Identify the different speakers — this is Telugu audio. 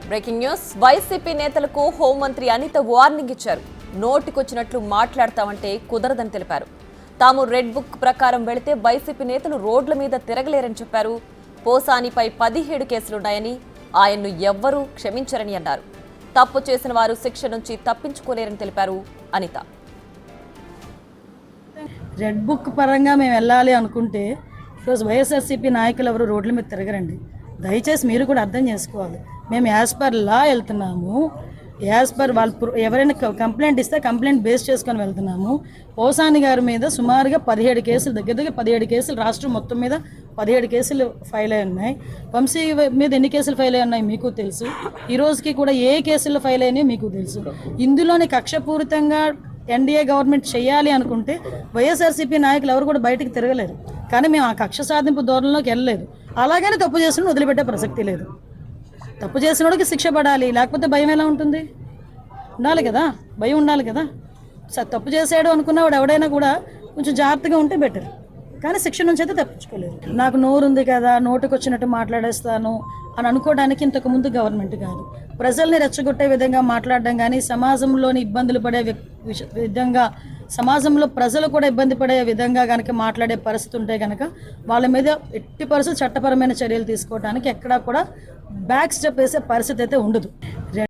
Speaker 1: Breaking news. వైసీపీ నేతలకు హోంమంత్రి అనిత వార్నింగ్ ఇచ్చారు. నోటికొచ్చినట్లు మాట్లాడతామంటే కుదరదని తెలిపారు. తాము రెడ్ బుక్ ప్రకారం వెళితే వైసీపీ నేతలు రోడ్ల మీద తిరగలేరని చెప్పారు. పోసానిపై 17 కేసులున్నాయని, ఆయన్ను ఎవ్వరూ క్షమించరని అన్నారు. తప్పు చేసిన వారు శిక్ష నుంచి తప్పించుకోలేరని తెలిపారు అనిత.
Speaker 2: రెడ్ బుక్ పరంగా మేము వెళ్ళాలి అనుకుంటే ఈరోజు వైఎస్ఆర్సీపీ నాయకులు ఎవరు రోడ్ల మీద తిరగరండి. దయచేసి మీరు కూడా అర్థం చేసుకోవాలి. మేము యాజ్ పర్ లా వెళ్తున్నాము. యాజ్ పర్ వాళ్ళు ఎవరైనా కంప్లైంట్ ఇస్తే కంప్లైంట్ బేస్ చేసుకొని వెళ్తున్నాము. పోసాని గారి మీద సుమారుగా 17 కేసులు, దగ్గర 17 కేసులు రాష్ట్రం మొత్తం మీద 17 కేసులు ఫైల్ అయి ఉన్నాయి. వంశీ మీద ఎన్ని కేసులు ఫైల్ అయి ఉన్నాయి మీకు తెలుసు. ఈ రోజుకి కూడా ఏ కేసులు ఫైల్ అయినాయో మీకు తెలుసు. ఇందులోని కక్షపూరితంగా ఎన్డీఏ గవర్నమెంట్ చేయాలి అనుకుంటే వైఎస్ఆర్సీపీ నాయకులు ఎవరు కూడా బయటకు తిరగలేరు. కానీ మేము ఆ కక్ష సాధింపు ధోరణిలోకి వెళ్ళలేదు. అలాగని తప్పు చేసిన వదిలిపెట్టే ప్రసక్తి లేదు. తప్పు చేసిన వాడికి శిక్ష పడాలి, లేకపోతే భయం ఎలా ఉంటుంది? ఉండాలి కదా, భయం ఉండాలి కదా. తప్పు చేసాడు అనుకున్నవాడు ఎవడైనా కూడా కొంచెం జాగ్రత్తగా ఉంటే బెటర్. కానీ శిక్ష నుంచి అయితే తప్పించుకోలేదు. నాకు నోరు ఉంది కదా, నోటుకు వచ్చినట్టు మాట్లాడేస్తాను అని అనుకోవడానికి ఇంతకుముందు గవర్నమెంట్ కాదు. ప్రజల్ని రెచ్చగొట్టే విధంగా మాట్లాడడం కానీ, సమాజంలోని ఇబ్బందులు పడే విధంగా, సమాజంలో ప్రజలు కూడా ఇబ్బంది పడే విధంగా కనుక మాట్లాడే పరిస్థితి ఉంటే కనుక వాళ్ళ మీద ఎట్టి పరిస్థితి చట్టపరమైన చర్యలు తీసుకోవడానికి ఎక్కడా కూడా బ్యాక్ స్టెప్ వేసే పరిస్థితి అయితే ఉండదు.